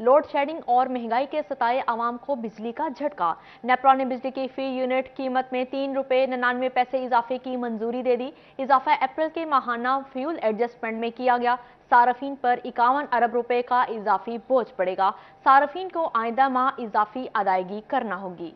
Load shedding और महंगाई के सताए आवाम को बिजली का झटका। नेपरा ने बिजली की फी यूनिट कीमत में ₹3.99 इजाफे की मंजूरी दे दी। इजाफा अप्रैल के माहाना फ्यूल एडजस्टमेंट में किया गया। सार्फिन पर 51 अरब रुपए का इजाफी बोझ पड़ेगा। सार्फिन को आइंदा माह इजाफी अदायगी करना होगी।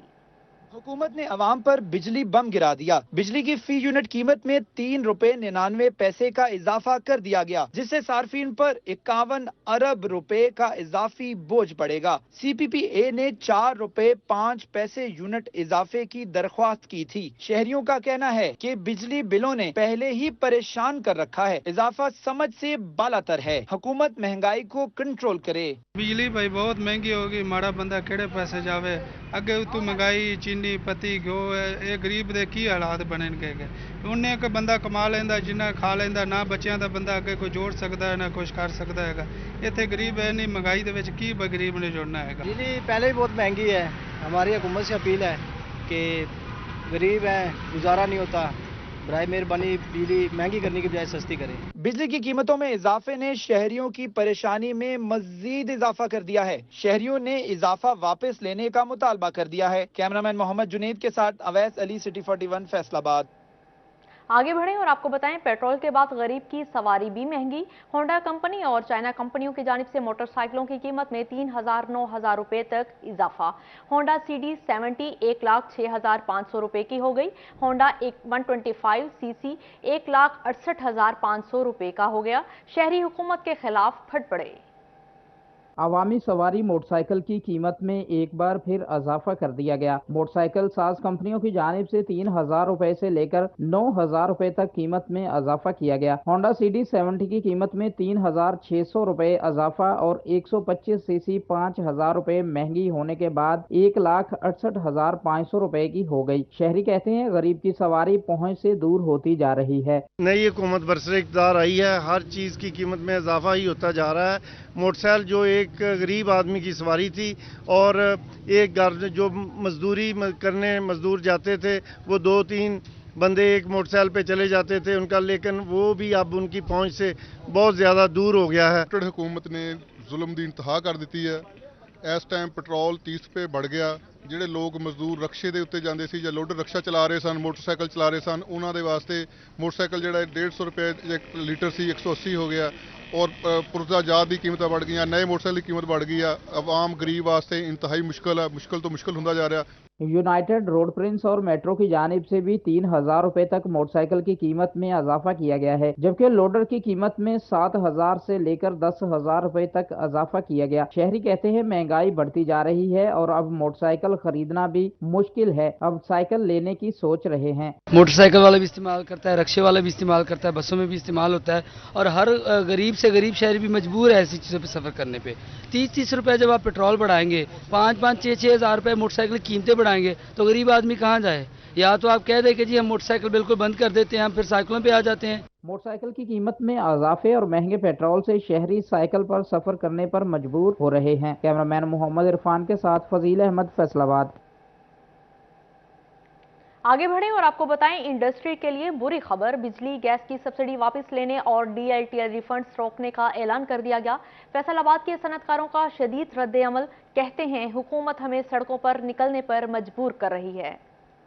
हुकूमत ने अवाम पर बिजली बम गिरा दिया। बिजली की फी यूनिट कीमत में ₹3.99 का इजाफा कर दिया गया, जिससे सार्फिन पर 51 अरब रुपए का इजाफी बोझ पड़ेगा। CPPA ने ₹4.05 यूनिट इजाफे की दरख्वास्त की थी। शहरियों का कहना है कि बिजली बिलों ने पहले ही परेशान कर रखा है। इजाफा समझ से बालातर है। हुकूमत महंगाई को कंट्रोल करे। बिजली भाई बहुत महंगी होगी, माड़ा बंदा केड़े पैसे जावे। अगे उतू महंगाई चीनी पत्ती घ्यो ये गरीब दे की हालात बने गए। उन्हें एक बंदा कमा लेंदा जिन्ना खा लेंदा, ना बच्चों का बंदा अगे कोई जोड़ सकता है ना कुछ कर सकता है। इतने गरीब है नहीं, महंगाई दे विच की गरीब ने जोड़ना है। बिजली पहले भी बहुत महंगी है। हमारी हुकूमत से अपील है कि गरीब है, गुजारा नहीं होता, बराए मेहरबानी बिजली महंगी करने की बजाय सस्ती करें। बिजली की कीमतों में इजाफे ने शहरियों की परेशानी में मजीद इजाफा कर दिया है। शहरियों ने इजाफा वापस लेने का मुतालबा कर दिया है। कैमरामैन मोहम्मद जुनेद के साथ अवैस अली, सिटी 41, फैसलाबाद। आगे बढ़ें और आपको बताएं, पेट्रोल के बाद गरीब की सवारी भी महंगी। होंडा कंपनी और चाइना कंपनियों की जानिब से मोटरसाइकिलों की कीमत में 3,000-9,000 रुपए तक इजाफा। होंडा CD70 1,06,500 रुपए की हो गई। होंडा 125cc 1,68,500 रुपए का हो गया। शहरी हुकूमत के खिलाफ फट पड़े। अवामी सवारी मोटरसाइकिल की कीमत में एक बार फिर इजाफा कर दिया गया। मोटरसाइकिल साज कंपनियों की जानिब से 3,000 रुपए से लेकर 9,000 रुपए तक कीमत में इजाफा किया गया। होंडा CD70 की कीमत में 3,600 रुपए इजाफा और 125cc 5,000 रुपए महंगी होने के बाद 1,68,500 रुपए की हो गई। शहरी कहते हैं गरीब की सवारी पहुंच से दूर होती जा रही है। नई हुकूमत बरसरे इक़्तिदार आई है, हर चीज की कीमत में इजाफा ही होता जा रहा है। मोटरसाइकिल जो एक गरीब आदमी की सवारी थी और एक घर जो मजदूरी करने मजदूर जाते थे, वो 2-3 बंदे एक मोटरसाइकिल पे चले जाते थे उनका, लेकिन वो भी अब उनकी पहुंच से बहुत ज्यादा दूर हो गया है। हुकूमत ने जुल्म दी इंतहा कर दी है। इस टाइम पेट्रोल 30 रुपए बढ़ गया। ਜਿਹੜੇ ਲੋਕ ਮਜ਼ਦੂਰ ਰਕਸ਼ੇ ਦੇ ਉੱਤੇ ਜਾਂਦੇ ਸੀ ਜਾਂ ਲੋਡਰ ਰਕਸ਼ਾ ਚਲਾ ਰਹੇ ਸਨ, ਮੋਟਰਸਾਈਕਲ ਚਲਾ ਰਹੇ ਸਨ, ਉਹਨਾਂ ਦੇ ਵਾਸਤੇ ਮੋਟਰਸਾਈਕਲ ਜਿਹੜਾ 150 ਰੁਪਏ ਇੱਕ ਲੀਟਰ ਸੀ 180 ਹੋ ਗਿਆ ਔਰ ਪੁਰਜ਼ਾਜਾਤ ਦੀ ਕੀਮਤਾਂ बढ़ ਗਈਆਂ, ਨਏ ਮੋਟਰਸਾਈਕਲ ਦੀ ਕੀਮਤ बढ़ ਗਈ ਆ। ਆਵਾਮ ਗਰੀਬ ਵਾਸਤੇ ਇੰਤਹਾਈ ਮੁਸ਼ਕਲ ਹੈ, ਮੁਸ਼ਕਲ ਤੋਂ ਮੁਸ਼ਕਲ ਹੁੰਦਾ ਜਾ ਰਿਹਾ। यूनाइटेड रोड प्रिंस और मेट्रो की जानिब से भी 3,000 रुपए तक मोटरसाइकिल की कीमत में इजाफा किया गया है, जबकि लोडर की कीमत में 7,000 से लेकर 10,000 रुपए तक इजाफा किया गया। शहरी कहते हैं महंगाई बढ़ती जा रही है और अब मोटरसाइकिल खरीदना भी मुश्किल है। अब साइकिल लेने की सोच रहे हैं। मोटरसाइकिल वाला भी इस्तेमाल करता है, रक्शे वाला भी इस्तेमाल करता है, बसों में भी इस्तेमाल होता है और हर गरीब से गरीब शहरी भी मजबूर है ऐसी चीज़ों पर सफर करने पे। 30-30 रुपए जब आप पेट्रोल बढ़ाएंगे, 5-5, 6-6 हज़ार रुपए मोटरसाइकिल कीमतें बढ़ाएंगे तो गरीब आदमी कहाँ जाए। या तो आप कह दें कि जी हम मोटरसाइकिल बिल्कुल बंद कर देते हैं, हम फिर साइकिलों पे आ जाते हैं। मोटरसाइकिल की कीमत में इजाफे और महंगे पेट्रोल से शहरी साइकिल पर सफर करने पर मजबूर हो रहे हैं। कैमरामैन मोहम्मद इरफान के साथ फजील अहमद, फैसलाबाद। आगे बढ़ें और आपको बताएं, इंडस्ट्री के लिए बुरी खबर। बिजली गैस की सब्सिडी वापस लेने और DLTL रिफंड्स रोकने का ऐलान कर दिया गया। फैसलाबाद के सनतकारों का शदीद रद्द-ए-अमल। कहते हैं हुकूमत हमें सड़कों पर निकलने पर मजबूर कर रही है।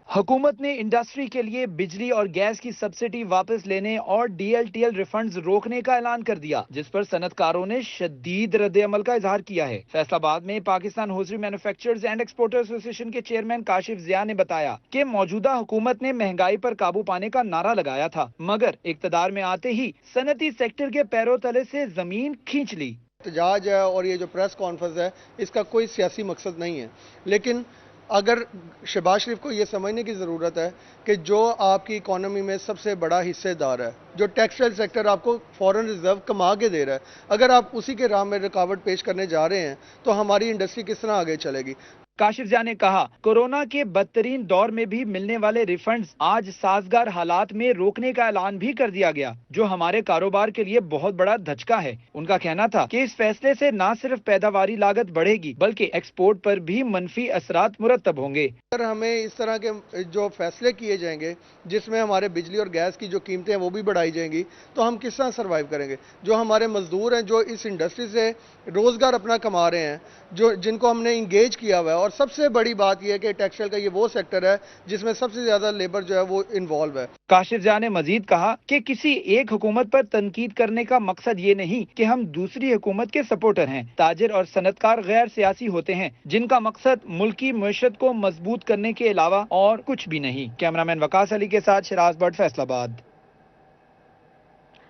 हुकूमत ने इंडस्ट्री के लिए बिजली और गैस की सब्सिडी वापस लेने और DLTL रिफंड्स रोकने का ऐलान कर दिया, जिस पर सनतकारों ने शदीद रद्द-ए-अमल का इजहार किया है। फैसलाबाद में Pakistan hosiery manufacturers and exporters association के चेयरमैन काशिफ जिया ने बताया कि मौजूदा हुकूमत ने महंगाई पर काबू पाने का नारा लगाया था, मगर इक्तदार में आते ही सनती सेक्टर के पैरों तले से जमीन खींच ली। एहतजाज है और ये जो प्रेस कॉन्फ्रेंस है, इसका कोई सियासी मकसद नहीं है, लेकिन अगर शहबाज शरीफ को ये समझने की ज़रूरत है कि जो आपकी इकॉनमी में सबसे बड़ा हिस्सेदार है, जो टेक्सटाइल सेक्टर आपको फॉरेन रिजर्व कमा के दे रहा है, अगर आप उसी के राह में रुकावट पेश करने जा रहे हैं तो हमारी इंडस्ट्री किस तरह आगे चलेगी। काशिफ ज़िया ने कहा, कोरोना के बदतरीन दौर में भी मिलने वाले रिफंड्स आज साजगार हालात में रोकने का ऐलान भी कर दिया गया, जो हमारे कारोबार के लिए बहुत बड़ा धचका है। उनका कहना था कि इस फैसले से न सिर्फ पैदावारी लागत बढ़ेगी बल्कि एक्सपोर्ट पर भी मनफी असरात मुरतब होंगे। अगर हमें इस तरह के जो फैसले किए जाएंगे जिसमें हमारे बिजली और गैस की जो कीमतें हैं वो भी बढ़ाई जाएंगी, तो हम किस तरह सर्वाइव करेंगे? जो हमारे मजदूर हैं, जो इस इंडस्ट्री से रोजगार अपना कमा रहे हैं, जो जिनको हमने इंगेज किया हुआ है, और सबसे बड़ी बात यह है कि टेक्सटाइल का ये वो सेक्टर है जिसमें सबसे ज्यादा लेबर जो है वो इन्वॉल्व है। काशिफ ज़िया ने मजीद कहा कि किसी एक हुकूमत पर तनकीद करने का मकसद ये नहीं कि हम दूसरी हुकूमत के सपोर्टर हैं। ताजिर और सनतकार गैर सियासी होते हैं जिनका मकसद मुल्की मईशत को मजबूत करने के अलावा और कुछ भी नहीं। कैमरामैन वकास अली के साथ शिराज भट्ट, फैसलाबाद।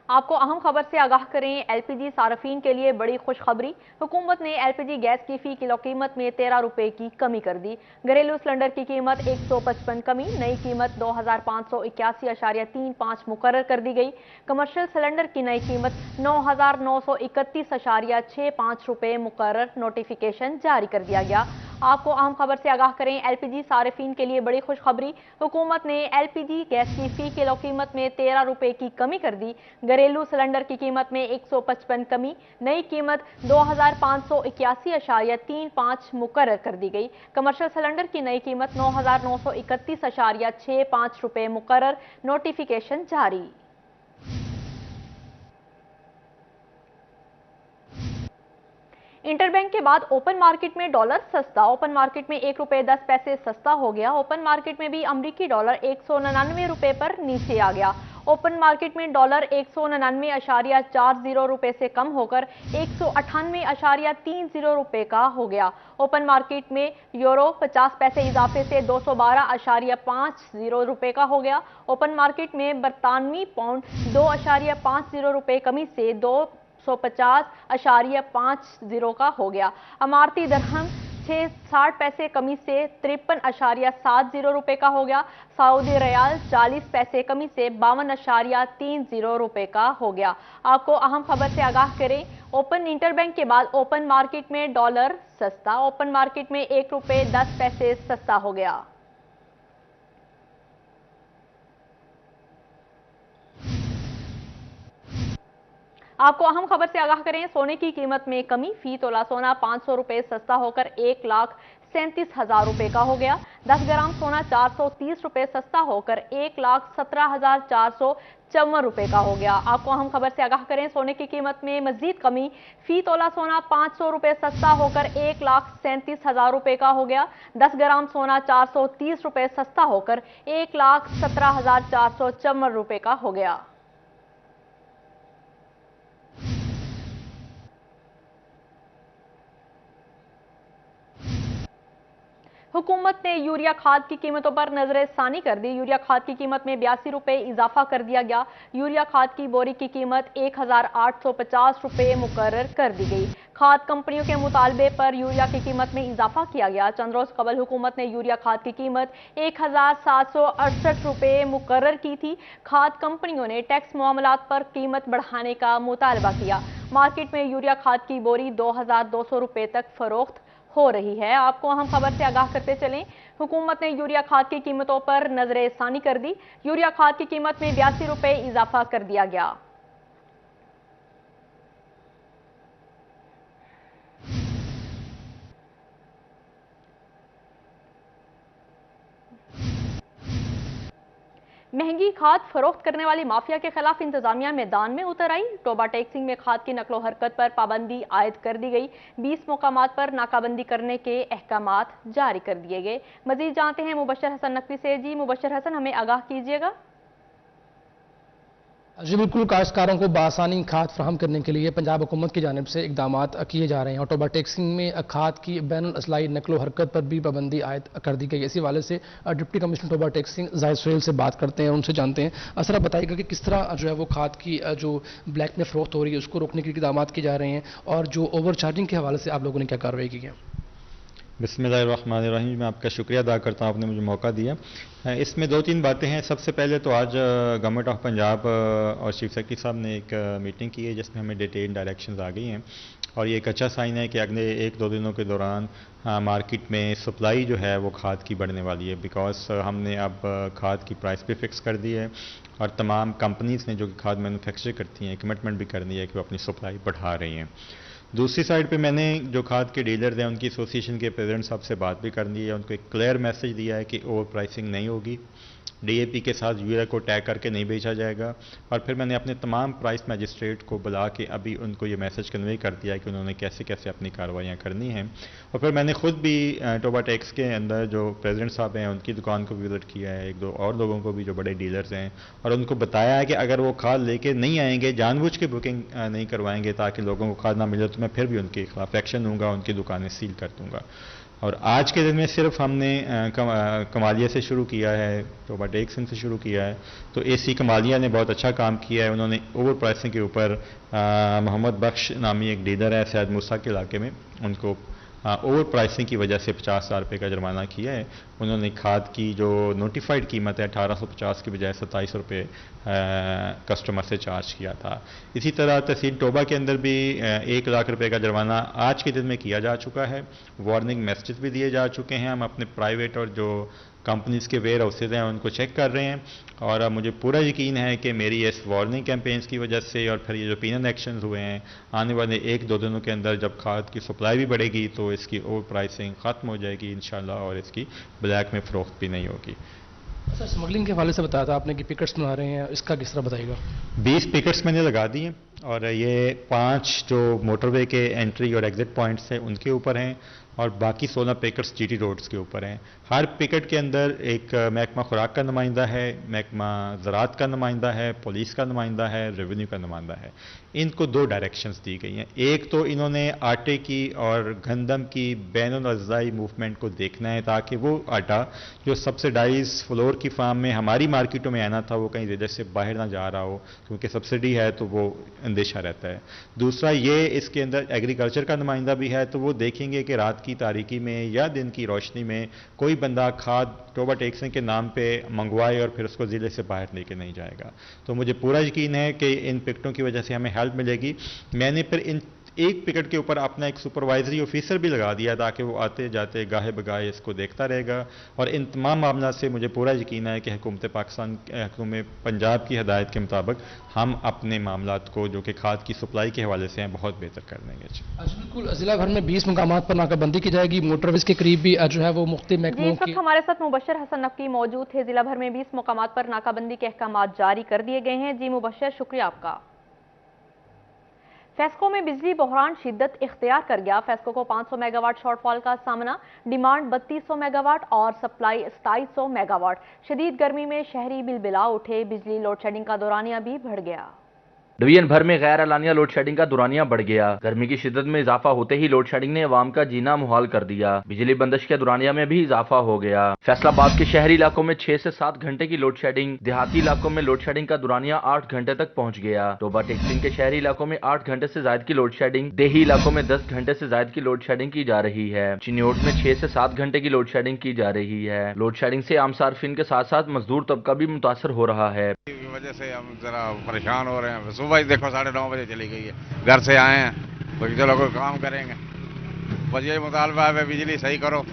आपको अहम खबर से आगाह करें, एलपीजी सार्फिन के लिए बड़ी खुशखबरी। हुकूमत ने एलपीजी गैस की फी किलो कीमत में 13 रुपए की कमी कर दी। घरेलू सिलेंडर की कीमत 155 कमी, नई कीमत 2581.35 मुकर्रर कर दी गई। कमर्शियल सिलेंडर की नई कीमत 9931.65 रुपए मुकर्रर, नोटिफिकेशन जारी कर दिया गया। आपको अहम खबर से आगाह करें, एलपीजी सार्फिन के लिए बड़ी खुशखबरी। हुकूमत ने एलपीजी गैस की फी किलो कीमत में 13 रुपए की कमी कर दी। घरेलू सिलेंडर की कीमत में 155 कमी, नई कीमत 2581.35 मुकर्रर कर दी गई। कमर्शियल सिलेंडर की नई कीमत 9931.65 रुपए मुकर्रर, नोटिफिकेशन जारी। इंटरबैंक के बाद ओपन मार्केट में डॉलर सस्ता। ओपन मार्केट में 1 रुपए 10 पैसे सस्ता हो गया। ओपन मार्केट में भी अमरीकी डॉलर 199 रुपए पर नीचे आ गया। ओपन मार्केट में डॉलर 199.40 रुपए से कम होकर 198.30 रुपए का हो गया। ओपन मार्केट में यूरो 50 पैसे इजाफे से 212.50 रुपए का हो गया। ओपन मार्केट में बरतानवी पाउंड 2.50 रुपए कमी से 250.50 का हो गया। अमारती दरहम 60 पैसे कमी से 53.70 रुपए का हो गया। सऊदी रियाल 40 पैसे कमी से 52.30 रुपए का हो गया। आपको अहम खबर से आगाह करें, ओपन इंटरबैंक के बाद ओपन मार्केट में डॉलर सस्ता। ओपन मार्केट में 1 रुपए 10 पैसे सस्ता हो गया। आपको अहम खबर से आगाह करें, सोने की कीमत में कमी। फी तोला सोना 500 रुपए सस्ता होकर 1,37,000 रुपए का हो गया। 10 ग्राम सोना 430 रुपए सस्ता होकर 1,17,454 रुपए का हो गया। आपको अहम खबर से आगाह करें, सोने की कीमत में मजीद कमी। फी तोला सोना 500 रुपए सस्ता होकर 1,37,000 रुपए का हो गया। 10 ग्राम सोना 430 रुपए सस्ता होकर 1,17,454 रुपए का हो गया। हुकूमत ने यूरिया खाद की कीमतों पर नजर सानी कर दी। यूरिया खाद की कीमत में 82 रुपए इजाफा कर दिया गया। यूरिया खाद की बोरी की कीमत 1,850 रुपए मुकर्रर कर दी गई। खाद कंपनियों के मुतालबे पर यूरिया की कीमत में इजाफा किया गया। चंद रोज कबल हुकूमत ने यूरिया खाद की कीमत 1,768 रुपए मुकर्रर की थी। खाद कंपनियों ने टैक्स मामलात पर कीमत बढ़ाने का मुतालबा किया। मार्केट में यूरिया खाद की बोरी 2,200 रुपए तक फरोख्त हो रही है। आपको अहम खबर से आगाह करते चलें, हुकूमत ने यूरिया खाद की कीमतों पर नजर सानी कर दी। यूरिया खाद की कीमत में 82 रुपए इजाफा कर दिया गया। महंगी खाद फरोख्त करने वाली माफिया के खिलाफ इंतजामिया मैदान में उतर आई। टोबा टैक्सिंग में खाद की नकलो हरकत पर पाबंदी आयद कर दी गई। 20 मकामात पर नाकाबंदी करने के अहकामात जारी कर दिए गए। मजीद जानते हैं मुबशर हसन नकवी से। जी मुबशर हसन, हमें आगाह कीजिएगा। जी बिल्कुल, काश्तकारों को बआसानी खाद फराहम करने के लिए पंजाब हुकूमत की जानिब से इकदाम किए जा रहे हैं और टोबा टैक्सिंग में खाद की बैनुल असलाई नकलो हरकत पर भी पाबंदी आयद कर दी गई। इसी हवाले से डिप्टी कमिश्नर टोबा टैक्सिंग जाहिद सुहेल से बात करते हैं और उनसे जानते हैं। सर आप बताइएगा कि किस तरह जो है वो खाद की जो ब्लैक में फरोख्त हो रही है उसको रोकने के इकदाम किए जा रहे हैं और जो ओवर चार्जिंग के हवाले से आप लोगों ने क्या कार्रवाई की है? बिस्मिल्लाहिर्रहमानिर्रहीम। मैं आपका शुक्रिया अदा करता हूँ, आपने मुझे मौका दिया। इसमें दो तीन बातें हैं। सबसे पहले तो आज गवर्नमेंट ऑफ पंजाब और चीफ सेक्रेटरी साहब ने एक मीटिंग की है जिसमें हमें डिटेल डायरेक्शंस आ गई हैं, और ये एक अच्छा साइन है कि अगले एक दो दिनों के दौरान मार्केट में सप्लाई जो है वो खाद की बढ़ने वाली है, बिकॉज हमने अब खाद की प्राइस भी फिक्स कर दी है, और तमाम कंपनीज़ ने जो कि खाद मैन्युफैक्चर करती हैं कमिटमेंट भी कर दी है कि वो अपनी सप्लाई बढ़ा रही हैं। दूसरी साइड पे मैंने जो खाद के डीलर्स हैं उनकी एसोसिएशन के प्रेसिडेंट साहब से बात भी कर दी है, उनको एक क्लियर मैसेज दिया है कि ओवर प्राइसिंग नहीं होगी, डीएपी के साथ यूरिया को टैग करके नहीं बेचा जाएगा। और फिर मैंने अपने तमाम प्राइस मैजिस्ट्रेट को बुला के अभी उनको ये मैसेज कन्वे कर दिया है कि उन्होंने कैसे कैसे अपनी कार्रवाइयाँ करनी हैं। और फिर मैंने खुद भी टोबा टेक्स के अंदर जो प्रेसिडेंट साहब हैं उनकी दुकान को विजिट किया है, एक दो और लोगों को भी जो बड़े डीलर्स हैं, और उनको बताया है कि अगर वो खाद लेके नहीं आएंगे, जानबूझ के बुकिंग नहीं करवाएंगे ताकि लोगों को खाद ना मिले, तो मैं फिर भी उनके खिलाफ एक्शन लूँगा, उनकी दुकानें सील कर दूँगा। और आज के दिन में सिर्फ हमने कमालिया से शुरू किया है, टोबा टेक्स से शुरू किया है, तो एसी कमालिया ने बहुत अच्छा काम किया है। उन्होंने ओवर प्राइसिंग के ऊपर मोहम्मद बख्श नामी एक डीलर है सैयद मूसा के इलाके में, उनको ओवर प्राइसिंग की वजह से 50,000 रुपये का जुर्माना किया है। उन्होंने खाद की जो नोटिफाइड कीमत है 1850 की बजाय 27 रुपये कस्टमर से चार्ज किया था। इसी तरह तहसील टोबा के अंदर भी 1 लाख रुपए का जुर्माना आज के दिन में किया जा चुका है। वार्निंग मैसेजेस भी दिए जा चुके हैं। हम अपने प्राइवेट और जो कंपनीज के वेयर हाउसेज हैं उनको चेक कर रहे हैं, और मुझे पूरा यकीन है कि मेरी इस वार्निंग कैंपेन्स की वजह से और फिर ये जो पीनल एक्शंस हुए हैं, आने वाले 1-2 दिनों के अंदर जब खाद की सप्लाई भी बढ़ेगी तो इसकी ओवर प्राइसिंग ख़त्म हो जाएगी इंशाल्लाह, और इसकी ब्लैक में फ़रोख्त भी नहीं होगी। सर, स्मगलिंग के हवाले से बताया था आपने कि पिकेट्स बना रहे हैं, इसका किस तरह बताइएगा? 20 पिकेट्स मैंने लगा दिए, और ये 5 जो मोटरवे के एंट्री और एग्जिट पॉइंट्स हैं उनके ऊपर हैं, और बाकी 16 पिकेट्स जीटी रोड्स के ऊपर हैं। हर पिकेट के अंदर एक महकमा खुराक का नुमाइंदा है, महकमा ज़राअत का नुमाइंदा है, पुलिस का नुमाइंदा है, रेवेन्यू का नुमाइंदा है। इनको 2 डायरेक्शंस दी गई हैं। एक तो इन्होंने आटे की और गंदम की बैनुल-अज़्ज़ाई मूवमेंट को देखना है, ताकि वो आटा जो सब्सिडाइज फ्लोर की फार्म में हमारी मार्केटों में आना था वो कहीं ज़िले से बाहर ना जा रहा हो, क्योंकि सब्सिडी है तो वो अंदेशा रहता है। दूसरा ये इसके अंदर एग्रीकल्चर का नुमाइंदा भी है, तो वो देखेंगे कि रात की तारीकी में या दिन की रोशनी में कोई बंदा खाद टोबा टेक्सिंग के नाम पे मंगवाए और फिर उसको ज़िले से बाहर लेके नहीं जाएगा। तो मुझे पूरा यकीन है कि इन पिकटों की वजह से हमें हेल्प मिलेगी। मैंने फिर इन एक पिकेट के ऊपर अपना एक सुपरवाइजरी ऑफिसर भी लगा दिया ताकि वो आते जाते गाहे बगाहे इसको देखता रहेगा, और इन तमाम मामला से मुझे पूरा यकीन है कि हुकूमत पाकिस्तान, हुकूमत पंजाब की हदायत के मुताबिक हम अपने मामलात को जो कि खाद की सप्लाई के हवाले से हैं बहुत बेहतर कर देंगे। बिल्कुल, जिला भर में 20 मुकामात पर नाकाबंदी की जाएगी। मोटरवेज के करीब भी जो है वो मुख्तलिफ महकमों की। हमारे साथ मुबशर हसन नकवी मौजूद थे। जिला भर में 20 मुकामात पर नाकाबंदी के अहकाम जारी कर दिए गए हैं। जी मुबशर, शुक्रिया आपका। फेस्को में बिजली बहरान शिद्दत इख्तियार कर गया। फेस्को को 500 मेगावाट शॉर्टफॉल का सामना, डिमांड 3200 मेगावाट और सप्लाई 2700 मेगावाट। शदीद गर्मी में शहरी बिलबिला उठे, बिजली लोड शेडिंग का दौरानिया भी बढ़ गया। डिवीजन भर में गैर एलानिया लोड शेडिंग का दौरानिया बढ़ गया। गर्मी की शिद्दत में इजाफा होते ही लोड शेडिंग ने अवाम का जीना मुहाल कर दिया। बिजली बंदिश के दौरानिया में भी इजाफा हो गया। फैसलाबाद के शहरी इलाकों में 6 से 7 घंटे की लोड शेडिंग, देहाती इलाकों में लोड शेडिंग का दौरानिया 8 घंटे तक पहुँच गया। टोबा टेक्सिंग के शहरी इलाकों में 8 घंटे से ज्यादा की लोड शेडिंग, देही इलाकों में 10 घंटे से ज्यादा की लोड शेडिंग की जा रही है। चिन्योट में 6 से 7 घंटे की लोड शेडिंग की जा रही है। लोड शेडिंग से आम सार्फिन के साथ साथ मजदूर तबका भी मुतासर हो रहा है। वजह से हम जरा परेशान हो रहे हैं। सुबह देखो 9:30 बजे चली गई है, घर से आए हैं तो चलो कोई काम करेंगे, बस यही मुतालबा है बिजली सही करो,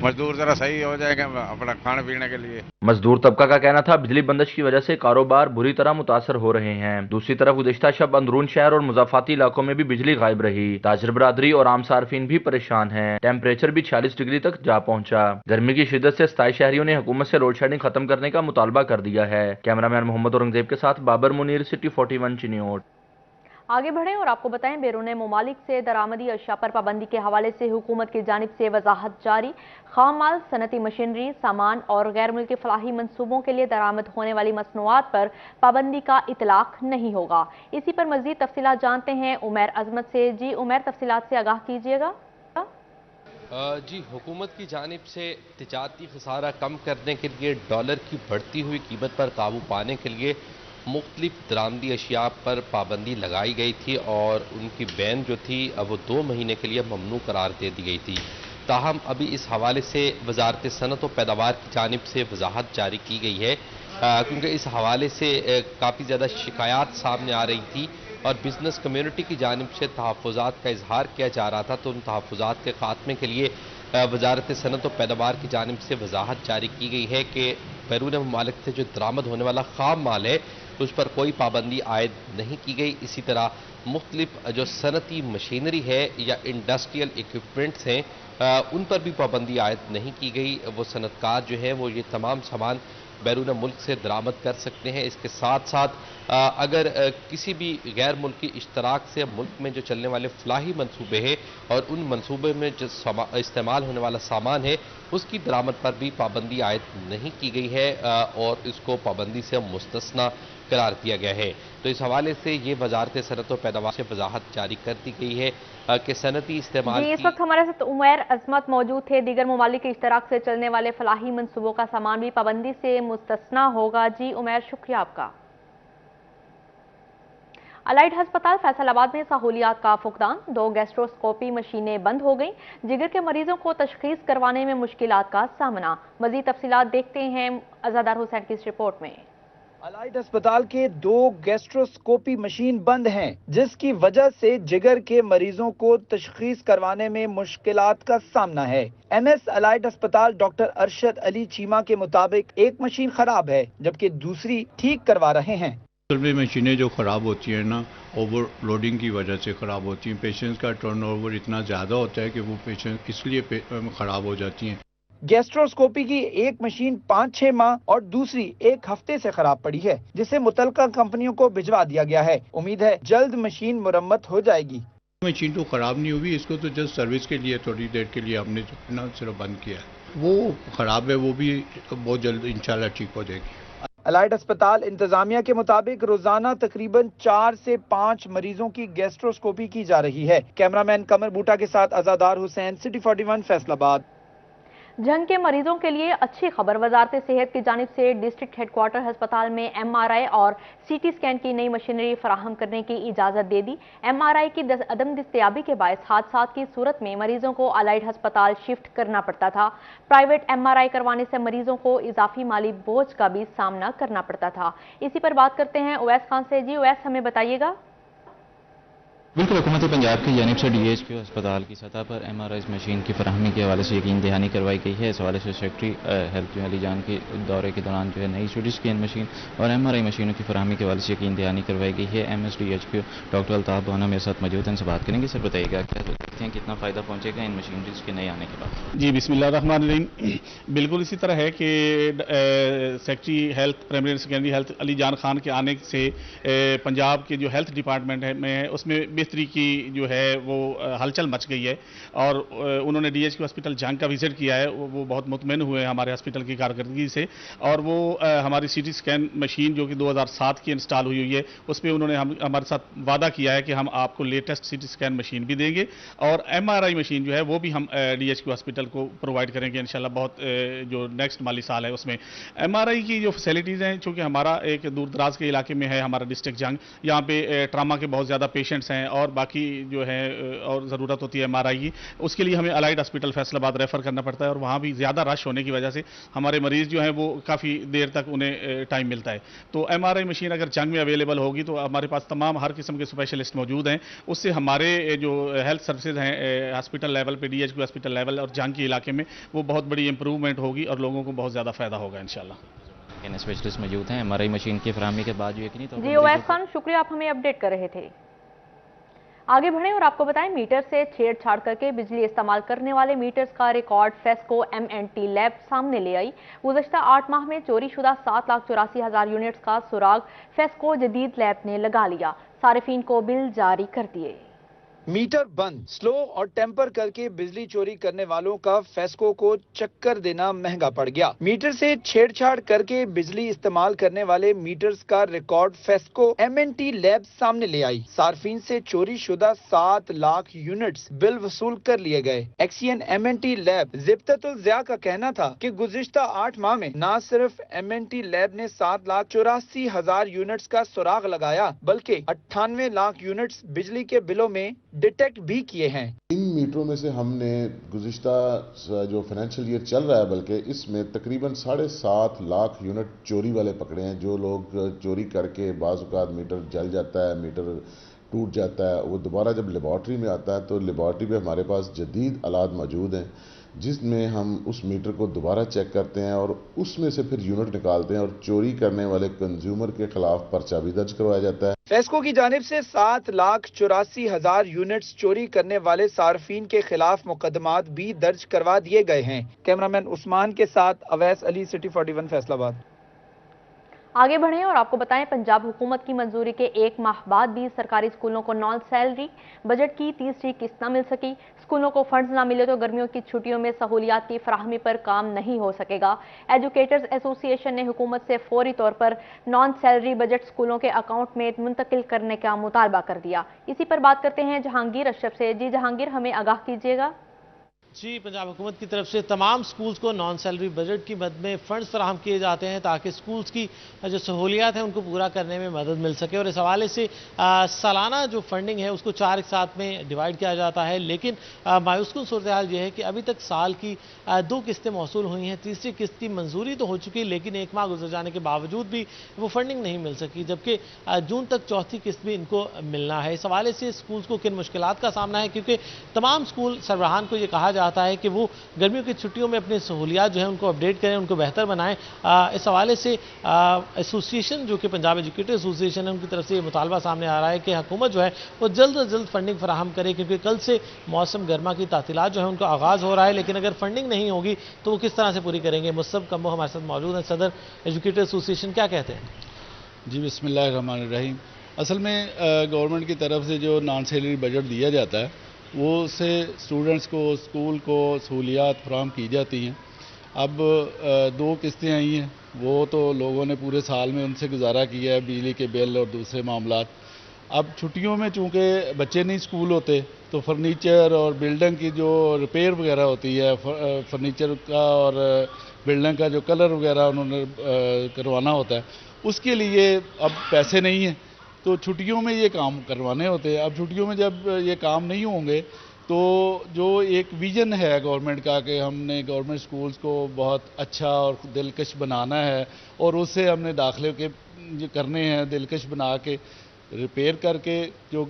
मजदूर जरा सही हो जाएंगे अपना खाने पीने के लिए। मजदूर तबका का कहना था बिजली बंदिश की वजह से कारोबार बुरी तरह मुतासर हो रहे हैं। दूसरी तरफ गुज़िश्ता शब अंदरून शहर और मुज़ाफ़ाती इलाकों में भी बिजली गायब रही। ताजर बरादरी और आम सार्फिन भी परेशान हैं। टेम्परेचर भी 46 डिग्री तक जा पहुंचा। गर्मी की शिद्दत से 27 शहरियों ने हुकूमत से लोड शेडिंग खत्म करने का मुतालबा कर दिया है। कैमरामैन मोहम्मद औरंगजेब के साथ बाबर मुनीर, सिटी 41 चिन्योट। आगे बढ़ें और आपको बताएं, बैरून मुमालिक से दरामदी अशिया पर पाबंदी के हवाले से हुकूमत की जानिब से वजाहत जारी। खाम माल, सनती मशीनरी, सामान और गैर मुल्की फलाही मनसूबों के लिए दरामद होने वाली मसनूआत पर पाबंदी का इतलाक नहीं होगा। इसी पर मजीद तफसीलात जानते हैं उमैर अजमत से। जी उमैर, तफसीलात से आगाह कीजिएगा। जी, हुकूमत की जानिब से तिजारती खसारा कम करने के लिए डॉलर की बढ़ती हुई कीमत पर काबू पाने के लिए मुख्तलिफ दरामदी अशिया पर पाबंदी लगाई गई थी और उनकी बैन जो थी अब वो 2 महीने के लिए ममनू करार दे दी गई थी। ताहम अभी इस हवाले से वजारत सनत व पैदावार की जानिब से वजाहत जारी की गई है, क्योंकि इस हवाले से काफ़ी ज़्यादा शिकायत सामने आ रही थी और बिज़नेस कम्यूनिटी की जानिब से तहफ़्फ़ुज़ात का इजहार किया जा रहा था। तो उन तहफ़्फ़ुज़ात के ख़ात्मे के लिए वजारत सनत व पैदावार की जानिब से वजाहत जारी की गई है कि बैरून ममालिक से जो दरामद होने वाला खाम माल है उस पर कोई पाबंदी आयद नहीं की गई। इसी तरह मुख्तलिफ जो सनती मशीनरी है या इंडस्ट्रियल इक्विपमेंट्स हैं उन पर भी पाबंदी आयद नहीं की गई। वो सनतकार जो है वो ये तमाम सामान बैरून मुल्क से दरामद कर सकते हैं। इसके साथ साथ अगर किसी भी गैर मुल्की इश्तराक से मुल्क में जो चलने वाले फलाही मंसूबे हैं और उन मंसूबे में जो इस्तेमाल होने वाला सामान है उसकी दरामद पर भी पाबंदी आयद नहीं की गई है और इसको पाबंदी से मुस्तस्ना करार दिया गया है। तो इस हवाले से ये वजारत सनत व पैदावार से वजाहत जारी कर दी गई है कि सनती इस्तेमाल इस वक्त हमारे साथ उमैर अजमत मौजूद थे। दीगर ममालिक के इश्तराक से चलने वाले फलाही मंसूबों का सामान भी पाबंदी से मुस्तस्ना होगा। जी उमैर, शुक्रिया आपका। अलाइड हस्पताल फैसलाबाद में सहूलियात का फुकदान, 2 गैस्ट्रोस्कोपी मशीनें बंद हो गईं। जिगर के मरीजों को तशखीस करवाने में मुश्किलात का सामना। मजीद तफसीलात देखते हैं अज़ादार हुसैन की इस रिपोर्ट में। अलाइड अस्पताल के 2 गैस्ट्रोस्कोपी मशीन बंद हैं, जिसकी वजह से जिगर के मरीजों को तशखीस करवाने में मुश्किलात का सामना है। MS अलाइड अस्पताल डॉक्टर अरशद अली चीमा के मुताबिक एक मशीन खराब है जबकि दूसरी ठीक करवा रहे हैं। मशीनें जो ख़राब होती हैं ना, ओवरलोडिंग की वजह से ख़राब होती हैं। पेशेंट्स का टर्नओवर इतना ज़्यादा होता है कि वो पेशेंट इसलिए ख़राब हो जाती हैं। गैस्ट्रोस्कोपी की एक मशीन 5-6 माह और दूसरी 1 हफ्ते से खराब पड़ी है, जिसे मुतल्लिका कंपनियों को भिजवा दिया गया है। उम्मीद है जल्द मशीन मुरम्मत हो जाएगी। मशीन तो ख़राब नहीं हुई, इसको तो जस्ट सर्विस के लिए थोड़ी देर के लिए हमने ना सिर्फ बंद किया है। वो ख़राब है, वो भी बहुत जल्द इंशाल्लाह ठीक हो जाएगी। अलाइड अस्पताल इंतजामिया के मुताबिक रोजाना तकरीबन 4 से 5 मरीजों की गैस्ट्रोस्कोपी की जा रही है। कैमरामैन कमर बूटा के साथ अज़ादार हुसैन, सिटी 41 फैसलाबाद। जंग के मरीजों के लिए अच्छी खबर, वजारत सेहत की जानिब से डिस्ट्रिक्ट हेडक्वार्टर अस्पताल में MRI और CT स्कैन की नई मशीनरी फराहम करने की इजाज़त दे दी। MRI की अदम दस्तयाबी के बायस हादसात की सूरत में मरीजों को अलाइड अस्पताल शिफ्ट करना पड़ता था। प्राइवेट MRI करवाने से मरीजों को इजाफी माली बोझ का भी सामना करना पड़ता था। इसी पर बात करते हैं उवैस खान से। जी उवैस, हमें बताइएगा। बिल्कुल, हुकूमत पंजाब की जानिब से DHQ अस्पताल की सतह पर MRI मशीन की फराहमी के हवाले से यकीन दहानी करवाई गई है। इस हवाले से सेक्रेटरी हेल्थ अली जान के दौरे के दौरान जो है नई CT स्कैन मशीन और MRI मशीनों की फराहमी के हवाले से यकीन दहानी करवाई गई है। MSDHQ डॉक्टर अल्ताफ बाना मेरे साथ मौजूद हैं, उनसे बात करेंगे। सर बताइएगा, क्या देखते हैं कितना फ़ायदा पहुँचेगा इन मशीनरीज के नए आने के बाद? जी बिस्मिल्लाहिर्रहमानिर्रहीम। बिल्कुल इसी तरह है कि secretary health primary secondary health Ali जान खान के आने से पंजाब के जो हेल्थ डिपार्टमेंट है उसमें बेहतरी की जो है वो हलचल मच गई है और उन्होंने DHQ हॉस्पिटल जंग का विजिट किया है। वो बहुत मुतमईन हुए हैं हमारे हॉस्पिटल की कारकर्दगी से और वो हमारी CT स्कैन मशीन जो कि 2007 की इंस्टॉल हुई है उस पर उन्होंने हमारे साथ वादा किया है कि हम आपको लेटेस्ट CT स्कैन मशीन भी देंगे और MRI मशीन जो है वो भी हम DHQ हॉस्पिटल को प्रोवाइड करेंगे इंशाल्लाह। बहुत जो नेक्स्ट माली साल है उसमें MRI की जो फैसिलिटीज़ हैं, चूँकि हमारा एक दूर दराज के इलाके में है हमारा डिस्ट्रिक्ट जंग, यहाँ पे ट्रामा के बहुत ज़्यादा पेशेंट्स हैं और बाकी जो है और ज़रूरत होती है MRI की, उसके लिए हमें अलाइड हॉस्पिटल फैसलाबाद रेफ़र करना पड़ता है और वहाँ भी ज़्यादा रश होने की वजह से हमारे मरीज़ जो हैं वो काफ़ी देर तक उन्हें टाइम मिलता है। तो MRI मशीन अगर जंग में अवेलेबल होगी तो हमारे पास तमाम हर किस्म के स्पेशलिस्ट मौजूद हैं। उससे हमारे जो हेल्थ सर्विसेज हैं हॉस्पिटल लेवल पे, DHQ हॉस्पिटल लेवल और जंग के इलाके में, वो बहुत बड़ी इंप्रूवमेंट होगी और लोगों को बहुत ज़्यादा फ़ायदा होगा इंशाल्लाह। स्पेशलिस्ट मौजूद हैं MRI मशीन की फराहमी के बाद यकीनी तौर पर। जी उवैस खान, शुक्रिया, आप हमें अपडेट कर रहे थे। आगे बढ़ें और आपको बताएं, मीटर से छेड़छाड़ करके बिजली इस्तेमाल करने वाले मीटर्स का रिकॉर्ड फेस्को MNT लैब सामने ले आई। गुज़श्ता 8 माह में चोरी शुदा 7,84,000 यूनिट्स का सुराग फेस्को जदीद लैब ने लगा लिया। सारिफीन को बिल जारी कर दिए। मीटर बंद, स्लो और टेम्पर करके बिजली चोरी करने वालों का फेस्को को चक्कर देना महंगा पड़ गया। मीटर से छेड़छाड़ करके बिजली इस्तेमाल करने वाले मीटर्स का रिकॉर्ड फेस्को MNT लैब सामने ले आई। सार्फिन से चोरी शुदा 7 लाख यूनिट्स बिल वसूल कर लिए गए। एक्सियन MNT लैब ज़िब्ततुल ज़िया का कहना था कि गुज़िश्ता 8 माह में न सिर्फ MNT लैब ने 7,84,000 यूनिट्स का सुराग लगाया बल्कि 98 लाख यूनिट्स बिजली के बिलों में डिटेक्ट भी किए हैं। इन मीटर میٹروں میں سے ہم نے گزشتہ جو فائنینشیل ایئر چل رہا ہے بلکہ اس میں تقریباً 7.5 لاکھ یونٹ چوری والے پکڑے ہیں. جو لوگ چوری کر کے بعض اوقات میٹر جل جاتا ہے, میٹر ٹوٹ جاتا ہے, وہ دوبارہ جب لیبارٹری میں آتا ہے تو لیبارٹری پہ ہمارے پاس جدید آلات موجود ہیں جس میں ہم اس میٹر کو دوبارہ چیک کرتے ہیں اور اس میں سے پھر یونٹ نکالتے ہیں اور چوری کرنے والے کنزیومر کے خلاف پرچہ بھی درج کروایا جاتا ہے. فیسکو کی جانب سے 7,84,000 یونٹس چوری کرنے والے صارفین کے خلاف مقدمات بھی درج کروا دیے گئے ہیں. کیمرامین عثمان کے ساتھ اویس علی, سٹی 41 فیصل آباد. آگے بڑھیں اور آپ کو بتائیں پنجاب حکومت کی منظوری کے 1 ماہ بعد بھی سرکاری اسکولوں کو نان سیلری بجٹ کی تیسری قسط نہ مل سکی. اسکولوں کو فنڈز نہ ملے تو گرمیوں کی چھٹیوں میں سہولیات کی فراہمی پر کام نہیں ہو سکے گا. ایجوکیٹرز ایسوسی ایشن نے حکومت سے فوری طور پر نان سیلری بجٹ اسکولوں کے اکاؤنٹ میں منتقل کرنے کا مطالبہ کر دیا. اسی پر بات کرتے ہیں جہانگیر اشرف سے. جی جہانگیر, ہمیں آگاہ کیجیے گا. جی, پنجاب حکومت کی طرف سے تمام سکولز کو نان سیلری بجٹ کی مد میں فنڈز فراہم کیے جاتے ہیں تاکہ سکولز کی جو سہولیات ہیں ان کو پورا کرنے میں مدد مل سکے. اور اس حوالے سے سالانہ جو فنڈنگ ہے اس کو 4 ایک ساتھ میں ڈیوائیڈ کیا جاتا ہے. لیکن مایوس کن صورتحال یہ ہے کہ ابھی تک سال کی 2 قسطیں موصول ہوئی ہیں. تیسری قسط کی منظوری تو ہو چکی لیکن 1 ماہ گزر جانے کے باوجود بھی وہ فنڈنگ نہیں مل سکی, جبکہ جون تک چوتھی قسط بھی ان کو ملنا ہے. اس حوالے سے سکولز کو کن مشکلات کا سامنا ہے, کیونکہ تمام سکول سربراہان کو یہ کہا جاتا ہے کہ وہ گرمیوں کی چھٹیوں میں اپنی سہولیات جو ہیں ان کو اپڈیٹ کریں, ان کو بہتر بنائیں. اس حوالے سے ایسوسی ایشن جو کہ پنجاب ایجوکیٹر ایسوسی ایشن ہے ان کی طرف سے یہ مطالبہ سامنے آ رہا ہے کہ حکومت جو ہے وہ جلد از جلد فنڈنگ فراہم کرے, کیونکہ کل سے موسم گرما کی تعطیلات جو ہیں ان کا آغاز ہو رہا ہے. لیکن اگر فنڈنگ نہیں ہوگی تو وہ کس طرح سے پوری کریں گے. مصطفی کمبو ہمارے ساتھ موجود ہیں, صدر ایجوکیٹر ایسوسی ایشن, کیا کہتے ہیں؟ جی بسم اللہ الرحمن الرحیم. اصل میں گورنمنٹ کی طرف سے جو نان سیلری بجٹ دیا جاتا ہے وہ سے اسٹوڈنٹس کو, اسکول کو سہولیات فراہم کی جاتی ہیں. اب 2 قسطیں آئی ہیں, وہ تو لوگوں نے پورے سال میں ان سے گزارا کیا ہے, بجلی کے بل اور دوسرے معاملات. اب چھٹیوں میں چونکہ بچے نہیں اسکول ہوتے تو فرنیچر اور بلڈنگ کی جو ریپیئر وغیرہ ہوتی ہے, فرنیچر کا اور بلڈنگ کا جو کلر وغیرہ انہوں نے کروانا ہوتا ہے, اس کے لیے اب پیسے نہیں ہیں تو چھٹیوں میں یہ کام کروانے ہوتے ہیں. اب چھٹیوں میں جب یہ کام نہیں ہوں گے تو جو ایک ویژن ہے گورنمنٹ کا کہ ہم نے گورنمنٹ سکولز کو بہت اچھا اور دلکش بنانا ہے اور اس سے ہم نے داخلے کے کرنے ہیں دلکش بنا کے, ریپیئر کر کے جو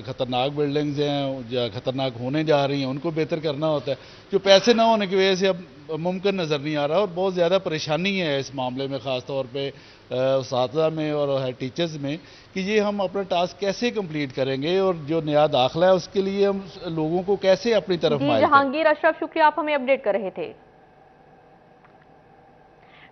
خطرناک بلڈنگز ہیں یا خطرناک ہونے جا رہی ہیں ان کو بہتر کرنا ہوتا ہے. جو پیسے نہ ہونے کی وجہ سے اب ممکن نظر نہیں آ رہا اور بہت زیادہ پریشانی ہے اس معاملے میں, خاص طور پہ اساتذہ میں اور ٹیچرز میں, کہ یہ ہم اپنا ٹاسک کیسے کمپلیٹ کریں گے اور جو نیا داخلہ ہے اس کے لیے ہم لوگوں کو کیسے اپنی طرف مائل کریں. جہانگیر اشرف, شکریہ, آپ ہمیں اپڈیٹ کر رہے تھے.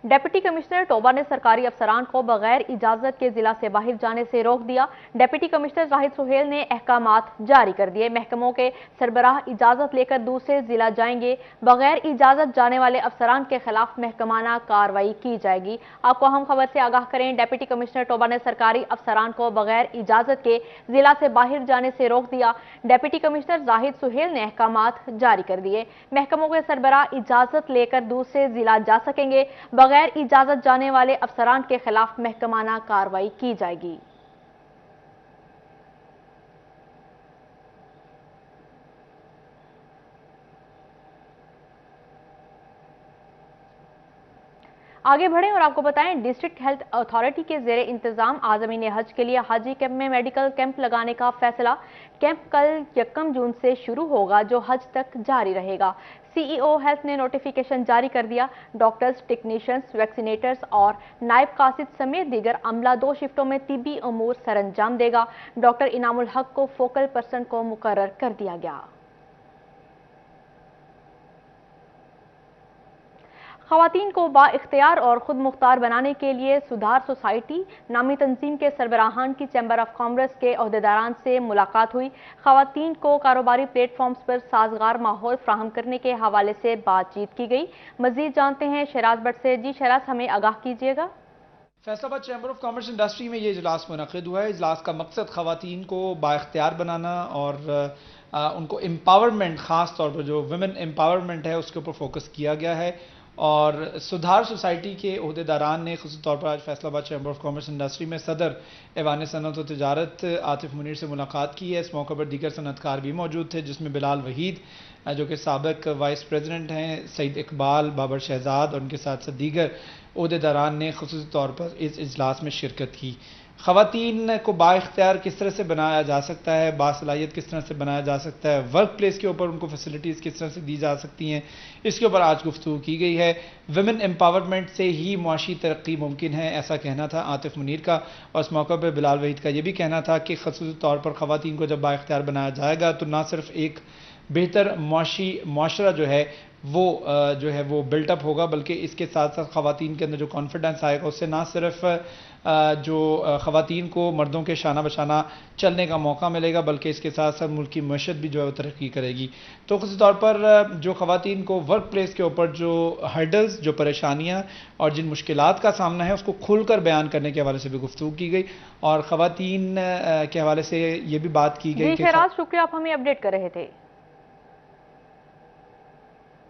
ڈپٹی کمشنر ٹوبہ نے سرکاری افسران کو بغیر اجازت کے ضلع سے باہر جانے سے روک دیا. ڈپٹی کمشنر زاہد سہیل نے احکامات جاری کر دیے. محکموں کے سربراہ اجازت لے کر دوسرے ضلع جائیں گے. بغیر اجازت جانے والے افسران کے خلاف محکمانہ کارروائی کی جائے گی. آپ کو اہم خبر سے آگاہ کریں, ڈپٹی کمشنر ٹوبہ نے سرکاری افسران کو بغیر اجازت کے ضلع سے باہر جانے سے روک دیا. ڈپٹی کمشنر زاہد سہیل نے احکامات جاری کر دیے. محکموں کے سربراہ اجازت لے کر دوسرے ضلع جا سکیں گے. بغیر اجازت جانے والے افسران کے خلاف محکمانہ کارروائی کی جائے گی. آگے بڑھیں اور آپ کو بتائیں ڈسٹرکٹ ہیلتھ اتھارٹی کے زیر انتظام عازمین حج کے لیے حاجی کیمپ میں میڈیکل کیمپ لگانے کا فیصلہ. کیمپ کل 1 جون سے شروع ہوگا جو حج تک جاری رہے گا. سی ای او ہیلتھ نے نوٹیفیکیشن جاری کر دیا. ڈاکٹرز, ٹیکنیشنز, ویکسینیٹرز اور نائب قاصد سمیت دیگر عملہ 2 شفٹوں میں طبی امور سر انجام دے گا. ڈاکٹر انعام الحق کو فوکل پرسن کو مقرر کر دیا گیا. خواتین کو با اختیار اور خود مختار بنانے کے لیے سدھار سوسائٹی نامی تنظیم کے سربراہان کی چیمبر آف کامرس کے عہدیداران سے ملاقات ہوئی. خواتین کو کاروباری پلیٹ فارمز پر سازگار ماحول فراہم کرنے کے حوالے سے بات چیت کی گئی. مزید جانتے ہیں شہراز بٹ سے. جی شہراز, ہمیں آگاہ کیجیے گا. فیصل آباد چیمبر آف کامرس انڈسٹری میں یہ اجلاس منعقد ہوا ہے. اجلاس کا مقصد خواتین کو با اختیار بنانا اور ان کو امپاورمنٹ, خاص طور پر جو ویمن امپاورمنٹ ہے اس کے اوپر فوکس کیا گیا ہے. اور سدھار سوسائٹی کے عہدیداران نے خصوصی طور پر آج فیصل آباد چیمبر آف کامرس انڈسٹری میں صدر ایوان صنعت و تجارت عاطف منیر سے ملاقات کی ہے. اس موقع پر دیگر صنعت کار بھی موجود تھے، جس میں بلال وحید جو کہ سابق وائس پریزیڈنٹ ہیں، سعید اقبال، بابر شہزاد اور ان کے ساتھ ساتھ دیگر عہدیداران نے خصوصی طور پر اس اجلاس میں شرکت کی. خواتین کو با اختیار کس طرح سے بنایا جا سکتا ہے، باصلاحیت کس طرح سے بنایا جا سکتا ہے، ورک پلیس کے اوپر ان کو فیسلٹیز کس طرح سے دی جا سکتی ہیں، اس کے اوپر آج گفتگو کی گئی ہے. ویمن امپاورمنٹ سے ہی معاشی ترقی ممکن ہے، ایسا کہنا تھا عاطف منیر کا، اور اس موقع پہ بلال وحید کا یہ بھی کہنا تھا کہ خصوصی طور پر خواتین کو جب با اختیار بنایا جائے گا تو نہ صرف ایک بہتر معاشرہ جو ہے وہ بلٹ اپ ہوگا، بلکہ اس کے ساتھ ساتھ خواتین کے اندر جو کانفیڈنس آئے گا اس سے نہ صرف جو خواتین کو مردوں کے شانہ بشانہ چلنے کا موقع ملے گا، بلکہ اس کے ساتھ ساتھ ملک کی معیشت بھی جو ہے وہ ترقی کرے گی. تو خصوصی طور پر جو خواتین کو ورک پلیس کے اوپر جو ہرڈلز، جو پریشانیاں اور جن مشکلات کا سامنا ہے اس کو کھل کر بیان کرنے کے حوالے سے بھی گفتگو کی گئی، اور خواتین کے حوالے سے یہ بھی بات کی گئی کہ شکریہ، آپ ہمیں اپڈیٹ کر رہے تھے.